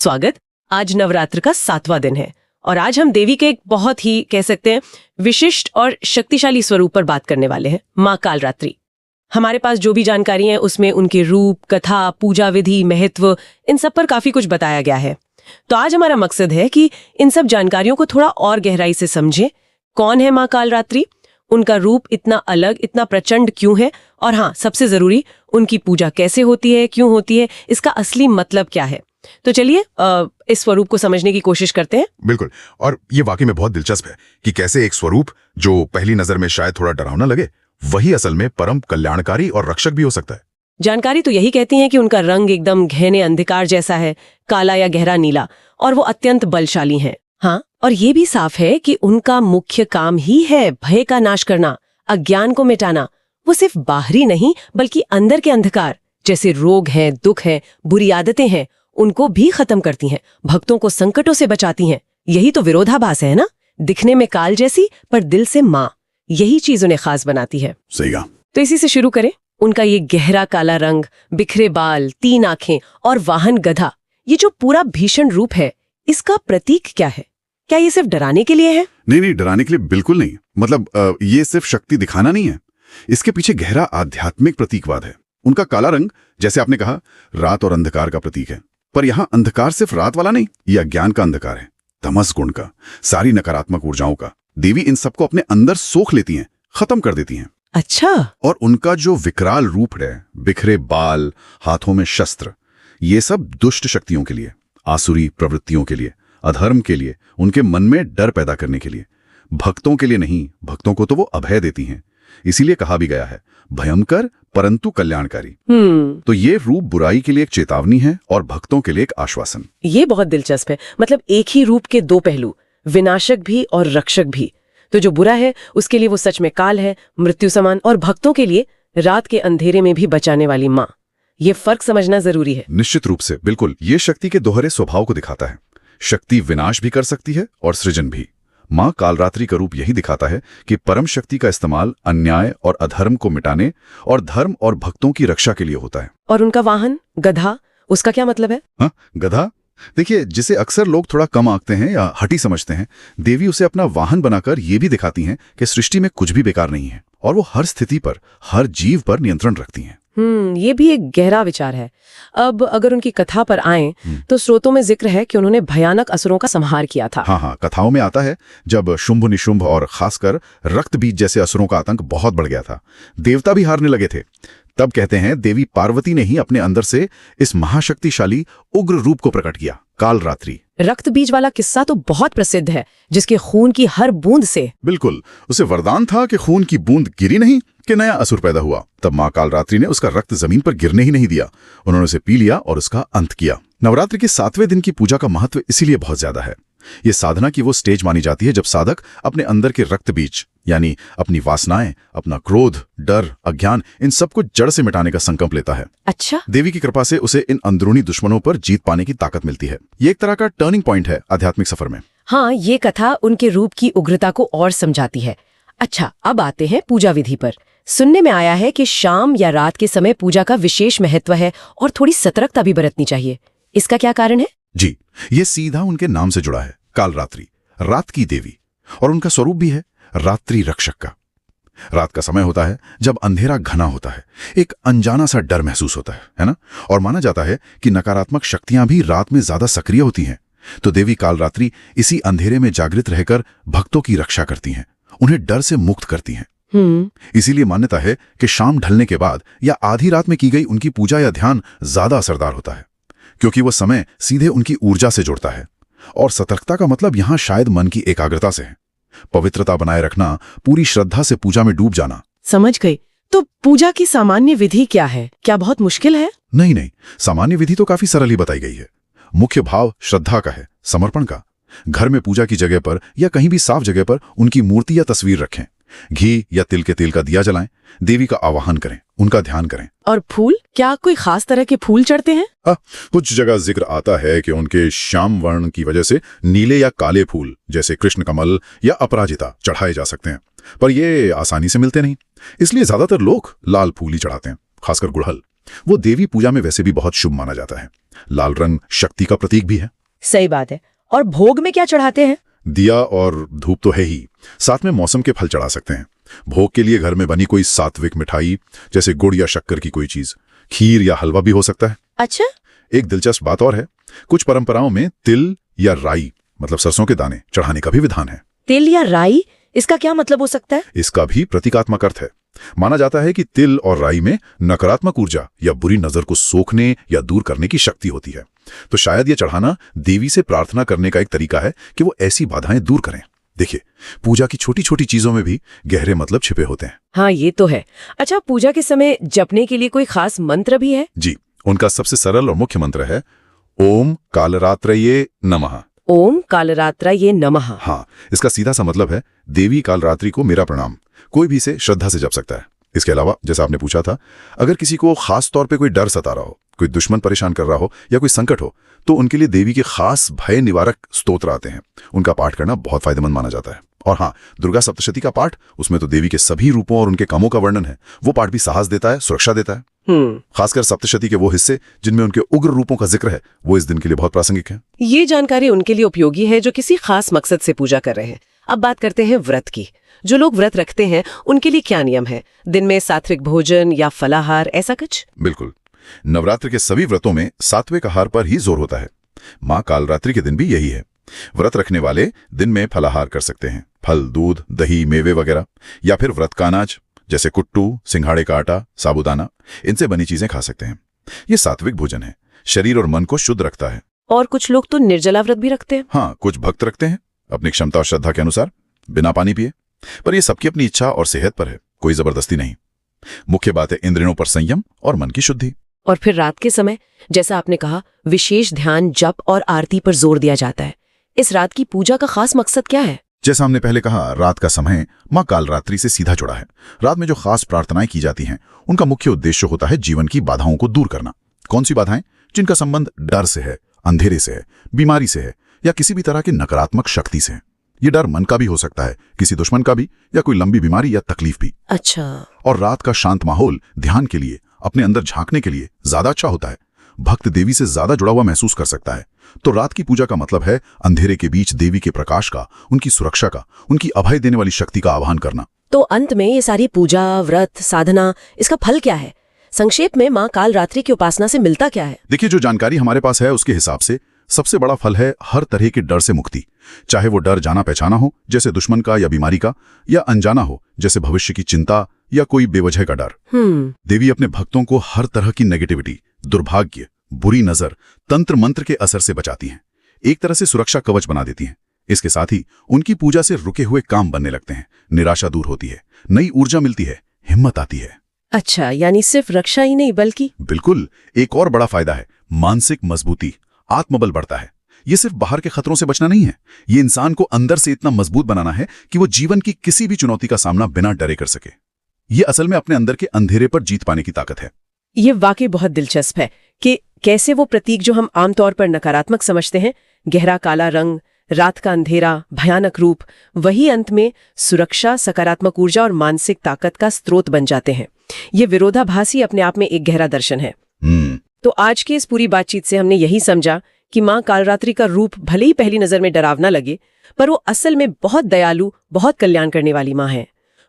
स्वागत। आज नवरात्र का 7वां दिन है और आज हम देवी के एक बहुत ही कह सकते हैं विशिष्ट और शक्तिशाली स्वरूप पर बात करने वाले हैं, माँ कालरात्रि। हमारे पास जो भी जानकारी है उसमें उनके रूप, कथा, पूजा विधि, महत्व, इन सब पर काफी कुछ बताया गया है। तो आज हमारा मकसद है कि इन सब जानकारियों को थोड़ा और गहराई से समझें। कौन है माँ कालरात्रि, उनका रूप इतना अलग, इतना प्रचंड क्यों है, और हाँ, सबसे जरूरी, उनकी पूजा कैसे होती है, क्यों होती है, इसका असली मतलब क्या है। तो चलिए इस स्वरूप को समझने की कोशिश करते हैं। बिल्कुल। और ये वाकई में बहुत दिलचस्प है कि कैसे एक स्वरूप जो पहली नजर में शायद थोड़ा डरावना लगे, वही असल में परम कल्याणकारी और रक्षक भी हो सकता है। जानकारी तो यही कहती है कि उनका रंग एकदम घने अंधकार जैसा है, काला या गहरा नीला, और वो अत्यंत बलशाली हैं। हाँ, और ये भी साफ है कि उनका मुख्य काम ही है भय का नाश करना, अज्ञान को मिटाना। वो सिर्फ बाहरी नहीं बल्कि अंदर के अंधकार, जैसे रोग हैं, दुख है, बुरी आदतें हैं, उनको भी खत्म करती हैं, भक्तों को संकटों से बचाती हैं। यही तो विरोधाभास है ना, दिखने में काल जैसी पर दिल से माँ। यही चीज उन्हें खास बनाती है। सही कहा। तो इसी से शुरू करें। उनका ये गहरा काला रंग, बिखरे बाल, 3 आंखें और वाहन गधा, ये जो पूरा भीषण रूप है, इसका प्रतीक क्या है? क्या ये सिर्फ डराने के लिए है? नहीं, डराने के लिए बिल्कुल नहीं। मतलब ये सिर्फ शक्ति दिखाना नहीं है, इसके पीछे गहरा आध्यात्मिक प्रतीकवाद है। उनका काला रंग, जैसे आपने कहा, रात और अंधकार का प्रतीक है। पर यहाँ अंधकार सिर्फ रात वाला नहीं, यह अज्ञान का अंधकार है, तमस गुण का, सारी नकारात्मक ऊर्जाओं का। देवी इन सबको अपने अंदर सोख लेती हैं, खत्म कर देती हैं। अच्छा। और उनका जो विकराल रूप है, बिखरे बाल, हाथों में शस्त्र, ये सब दुष्ट शक्तियों के लिए, आसुरी प्रवृत्तियों के लिए, अधर्म के लिए, उनके मन में डर पैदा करने के लिए। भक्तों के लिए नहीं, भक्तों को तो वो अभय देती हैं। इसीलिए कहा भी गया है, भयंकर परंतु कल्याणकारी। तो ये रूप बुराई के लिए एक चेतावनी है और भक्तों के लिए एक आश्वासन। ये बहुत दिलचस्प है। मतलब एक ही रूप के 2 पहलू, विनाशक भी और रक्षक भी। तो जो बुरा है उसके लिए वो सच में काल है, मृत्यु समान, और भक्तों के लिए रात के अंधेरे में भी बचाने वाली माँ। ये फर्क समझना जरूरी है। निश्चित रूप से, बिल्कुल। ये शक्ति के दोहरे स्वभाव को दिखाता है। शक्ति विनाश भी कर सकती है और सृजन भी। माँ कालरात्रि का रूप यही दिखाता है कि परम शक्ति का इस्तेमाल अन्याय और अधर्म को मिटाने और धर्म और भक्तों की रक्षा के लिए होता है। और उनका वाहन गधा, उसका क्या मतलब है? हाँ, गधा, देखिए, जिसे अक्सर लोग थोड़ा कम आंकते हैं या हठी समझते हैं, देवी उसे अपना वाहन बनाकर ये भी दिखाती हैं कि सृष्टि में कुछ भी बेकार नहीं है और वो हर स्थिति पर, हर जीव पर नियंत्रण रखती हैं। ये भी एक गहरा विचार है। अब अगर उनकी कथा पर आएं, तो स्रोतों में जिक्र है कि उन्होंने भयानक असुरों का संहार किया था। हाँ, कथाओं में आता है, जब शुंभ निशुंभ और खासकर रक्त बीज जैसे असुरों का आतंक बहुत बढ़ गया था, देवता भी हारने लगे थे, तब कहते हैं देवी पार्वती ने ही अपने अंदर से इस महाशक्तिशाली उग्र रूप को प्रकट किया, कालरात्रि। रक्त बीज वाला किस्सा तो बहुत प्रसिद्ध है, जिसके खून की हर बूंद से। बिल्कुल, उसे वरदान था कि खून की बूंद गिरी नहीं कि नया असुर पैदा हुआ। तब माँ कालरात्रि ने उसका रक्त जमीन पर गिरने ही नहीं दिया, उन्होंने उसे पी लिया और उसका अंत किया। नवरात्रि के 7वें दिन की पूजा का महत्व इसीलिए बहुत ज्यादा है। ये साधना की वो स्टेज मानी जाती है जब साधक अपने अंदर के रक्त बीज, यानी अपनी वासनाएं, अपना क्रोध, डर, अज्ञान, इन सबको जड़ से मिटाने का संकल्प लेता है। अच्छा। देवी की कृपा से उसे इन अंदरूनी दुश्मनों पर जीत पाने की ताकत मिलती है। ये एक तरह का टर्निंग पॉइंट है आध्यात्मिक सफर में। हाँ, ये कथा उनके रूप की उग्रता को और समझाती है। अच्छा, अब आते हैं पूजा विधि पर। सुनने में आया है कि शाम या रात के समय पूजा का विशेष महत्व है और थोड़ी सतर्कता भी बरतनी चाहिए। इसका क्या कारण है? जी, ये सीधा उनके नाम से जुड़ा है, कालरात्रि, रात की देवी, और उनका स्वरूप भी है रात्रि रक्षक का। रात का समय होता है जब अंधेरा घना होता है, एक अनजाना सा डर महसूस होता है ना? और माना जाता है कि नकारात्मक शक्तियां भी रात में ज्यादा सक्रिय होती हैं। तो देवी कालरात्रि इसी अंधेरे में जागृत रहकर भक्तों की रक्षा करती हैं, उन्हें डर से मुक्त करती हैं। इसीलिए मान्यता है कि शाम ढलने के बाद या आधी रात में की गई उनकी पूजा या ध्यान ज्यादा असरदार होता है, क्योंकि वो समय सीधे उनकी ऊर्जा से जुड़ता है। और सतर्कता का मतलब यहां शायद मन की एकाग्रता से है, पवित्रता बनाए रखना, पूरी श्रद्धा से पूजा में डूब जाना। समझ गई। तो पूजा की सामान्य विधि क्या है? क्या बहुत मुश्किल है? नहीं, सामान्य विधि तो काफी सरल ही बताई गई है। मुख्य भाव श्रद्धा का है, समर्पण का। घर में पूजा की जगह पर या कहीं भी साफ जगह पर उनकी मूर्ति या तस्वीर रखें, घी या तिल के तेल का दिया जलाएं, देवी का आवाहन करें, उनका ध्यान करें। और फूल, क्या कोई खास तरह के फूल चढ़ते हैं? कुछ जगह जिक्र आता है कि उनके श्याम वर्ण की वजह से नीले या काले फूल जैसे कृष्ण कमल या अपराजिता चढ़ाए जा सकते हैं, पर ये आसानी से मिलते नहीं, इसलिए ज्यादातर लोग लाल फूल ही चढ़ाते हैं, खासकर गुड़हल। वो देवी पूजा में वैसे भी बहुत शुभ माना जाता है। लाल रंग शक्ति का प्रतीक भी है। सही बात है। और भोग में क्या चढ़ाते हैं? दिया और धूप तो है ही, साथ में मौसम के फल चढ़ा सकते हैं। भोग के लिए घर में बनी कोई सात्विक मिठाई, जैसे गुड़ या शक्कर की कोई चीज, खीर या हलवा भी हो सकता है। अच्छा। एक दिलचस्प बात और है, कुछ परंपराओं में तिल या राई मतलब सरसों के दाने चढ़ाने का भी विधान है। तिल या राई, इसका क्या मतलब हो सकता है? इसका भी प्रतीकात्मक अर्थ है। माना जाता है कि तिल और राई में नकारात्मक ऊर्जा या बुरी नजर को सोखने या दूर करने की शक्ति होती है। तो शायद ये चढ़ाना देवी से प्रार्थना करने का एक तरीका है कि वो ऐसी बाधाएं दूर करें। देखिए, पूजा की छोटी छोटी चीजों में भी गहरे मतलब छिपे होते हैं। हाँ, ये तो है। अच्छा, पूजा के समय जपने के लिए कोई खास मंत्र भी है? जी, उनका सबसे सरल और मुख्य मंत्र है ओम कालरात्रये नमः। ओम कालरात्रये नमः। हाँ, इसका सीधा सा मतलब है देवी कालरात्रि को मेरा प्रणाम। कोई भी इसे श्रद्धा से जप सकता है। इसके अलावा, जैसा आपने पूछा था, अगर किसी को खास तौर पे कोई डर सता रहा हो, कोई दुश्मन परेशान कर रहा हो या कोई संकट हो, तो उनके लिए देवी के खास भय निवारक स्तोत्र आते हैं। उनका पाठ करना बहुत फायदेमंद माना जाता है। और हाँ, दुर्गा सप्तशती का पाठ, उसमें तो देवी के सभी रूपों और उनके कामों का वर्णन है। वो पाठ भी साहस देता है, सुरक्षा देता है। खासकर सप्तशती के वो हिस्से जिनमें उनके उग्र रूपों का जिक्र है, वो इस दिन के लिए बहुत प्रासंगिक है। ये जानकारी उनके लिए उपयोगी है जो किसी खास मकसद से पूजा कर रहे हैं। अब बात करते हैं व्रत की। जो लोग व्रत रखते हैं उनके लिए क्या नियम है? दिन में सात्विक भोजन या फलाहार, ऐसा कुछ? बिल्कुल, नवरात्र के सभी व्रतों में सात्विक आहार पर ही जोर होता है। माँ कालरात्रि के दिन भी यही है। व्रत रखने वाले दिन में फलाहार कर सकते हैं, फल, दूध, दही, मेवे वगैरह, या फिर व्रत का अनाज जैसे कुट्टू, सिंघाड़े का आटा, साबूदाना, इनसे बनी चीजें खा सकते हैं। ये सात्विक भोजन है, शरीर और मन को शुद्ध रखता है। और कुछ लोग तो निर्जला व्रत भी रखते हैं। हाँ, कुछ भक्त रखते हैं अपनी क्षमता और श्रद्धा के अनुसार, बिना पानी पिए। पर यह सबकी अपनी इच्छा और सेहत पर है, कोई जबरदस्ती नहीं। मुख्य बात है इंद्रियों पर संयम और मन की शुद्धि। और फिर रात के समय, जैसा आपने कहा, विशेष ध्यान, जप और आरती पर जोर दिया जाता है। इस रात की पूजा का खास मकसद क्या है? जैसा हमने पहले कहा, रात का समय माँ कालरात्रि से सीधा जुड़ा है। रात में जो खास प्रार्थनाएं की जाती हैं, उनका मुख्य उद्देश्य होता है जीवन की बाधाओं को दूर करना। कौन सी बाधाएं? जिनका संबंध डर से है, अंधेरे से है, बीमारी से है, या किसी भी तरह की नकारात्मक शक्ति से है। ये डर मन का भी हो सकता है, किसी दुश्मन का भी, या कोई लंबी बीमारी या तकलीफ भी। अच्छा। और रात का शांत माहौल ध्यान के लिए, अपने अंदर झांकने के लिए ज्यादा अच्छा होता है। भक्त देवी से ज्यादा जुड़ा हुआ महसूस कर सकता है। तो रात की पूजा का मतलब है अंधेरे के बीच देवी के प्रकाश का, उनकी सुरक्षा का, उनकी अभय देने वाली शक्ति का आह्वान करना। तो अंत में ये सारी पूजा, व्रत, साधना, इसका फल क्या है? संक्षेप में माँ कालरात्रि की उपासना से मिलता क्या है? देखिए, जो जानकारी हमारे पास है उसके हिसाब से सबसे बड़ा फल है हर तरह के डर से मुक्ति। चाहे वो डर जाना पहचाना हो, जैसे दुश्मन का या बीमारी का, या अनजाना हो, जैसे भविष्य की चिंता या कोई बेवजह का डर। देवी अपने भक्तों को हर तरह की नेगेटिविटी, दुर्भाग्य, बुरी नजर, तंत्र मंत्र के असर से बचाती हैं। एक तरह से सुरक्षा कवच बना देती हैं। इसके साथ ही उनकी पूजा से रुके हुए काम बनने लगते हैं, निराशा दूर होती है, नई ऊर्जा मिलती है, हिम्मत आती है। अच्छा, यानी सिर्फ रक्षा ही नहीं बल्कि... बिल्कुल, एक और बड़ा फायदा है मानसिक मजबूती, आत्मबल बढ़ता है। ये सिर्फ बाहर के खतरों से बचना नहीं है, ये इंसान को अंदर से इतना मजबूत बनाना है कि वो जीवन की किसी भी चुनौती का सामना बिना डरे कर सके। ये असल में अपने अंदर के अंधेरे पर जीत पाने की ताकत है। ये वाकई बहुत दिलचस्प है कि कैसे वो प्रतीक जो हम आमतौर पर नकारात्मक समझते हैं, गहरा काला रंग, रात का अंधेरा, भयानक रूप, वही अंत में सुरक्षा, सकारात्मक ऊर्जा और मानसिक ताकत का स्रोत बन जाते हैं। ये विरोधाभास ही अपने आप में एक गहरा दर्शन है। तो आज की इस पूरी बातचीत से हमने यही समझा कि माँ कालरात्रि का रूप भले ही पहली नजर में डरावना लगे, पर वो असल में बहुत दयालु, बहुत कल्याण करने वाली माँ है।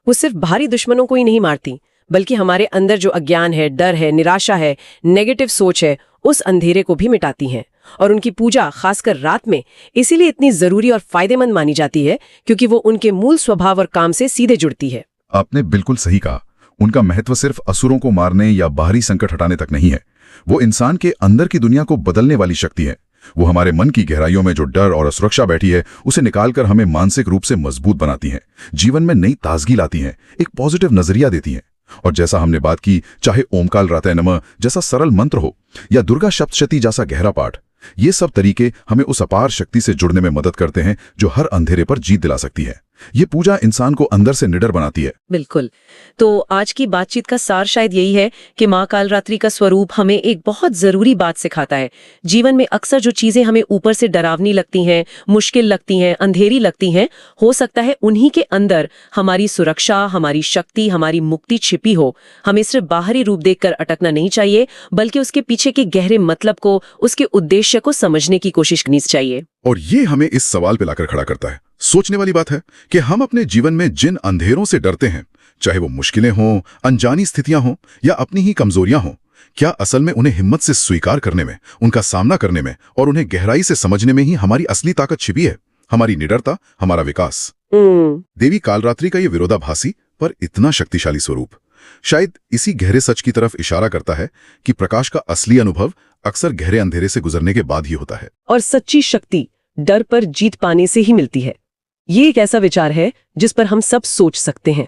वो सिर्फ बाहरी दुश्मनों को ही नहीं मारती, बल्कि हमारे अंदर जो अज्ञान है, डर है, निराशा है, नेगेटिव सोच है, उस अंधेरे को भी मिटाती हैं। और उनकी पूजा खासकर रात में इसीलिए इतनी जरूरी और फायदेमंद मानी जाती है क्योंकि वो उनके मूल स्वभाव और काम से सीधे जुड़ती है। आपने बिल्कुल सही कहा। उनका महत्व सिर्फ असुरों को मारने या बाहरी संकट हटाने तक नहीं है, वो इंसान के अंदर की दुनिया को बदलने वाली शक्ति है। वो हमारे मन की गहराइयों में जो डर और असुरक्षा बैठी है, उसे निकालकर हमें मानसिक रूप से मजबूत बनाती हैं, जीवन में नई ताजगी लाती हैं, एक पॉजिटिव नजरिया देती हैं। और जैसा हमने बात की, चाहे ओम कालरात्रये नमः जैसा सरल मंत्र हो या दुर्गा सप्तशती जैसा गहरा पाठ, ये सब तरीके हमें उस अपार शक्ति से जुड़ने में मदद करते हैं जो हर अंधेरे पर जीत दिला सकती है। ये पूजा इंसान को अंदर से निडर बनाती है। बिल्कुल। तो आज की बातचीत का सार शायद यही है कि माँ कालरात्रि का स्वरूप हमें एक बहुत जरूरी बात सिखाता है। जीवन में अक्सर जो चीजें हमें ऊपर से डरावनी लगती हैं, मुश्किल लगती हैं, अंधेरी लगती हैं, हो सकता है उन्हीं के अंदर हमारी सुरक्षा, हमारी शक्ति, हमारी मुक्ति छिपी हो। हमें सिर्फ बाहरी रूप देखकर अटकना नहीं चाहिए, बल्कि उसके पीछे के गहरे मतलब को, उसके उद्देश्य को समझने की कोशिश करनी चाहिए। और ये हमें इस सवाल पे लाकर खड़ा करता है। सोचने वाली बात है कि हम अपने जीवन में जिन अंधेरों से डरते हैं, चाहे वो मुश्किलें हों, अनजानी स्थितियां हों या अपनी ही कमजोरियां हों, क्या असल में उन्हें हिम्मत से स्वीकार करने में, उनका सामना करने में और उन्हें गहराई से समझने में ही हमारी असली ताकत छिपी है? हमारी निडरता, हमारा विकास। देवी कालरात्रि का ये विरोधाभासी पर इतना शक्तिशाली स्वरूप शायद इसी गहरे सच की तरफ इशारा करता है कि प्रकाश का असली अनुभव अक्सर गहरे अंधेरे से गुजरने के बाद ही होता है। और सच्ची शक्ति डर पर जीत पाने से ही मिलती है। ये एक ऐसा विचार है जिस पर हम सब सोच सकते हैं।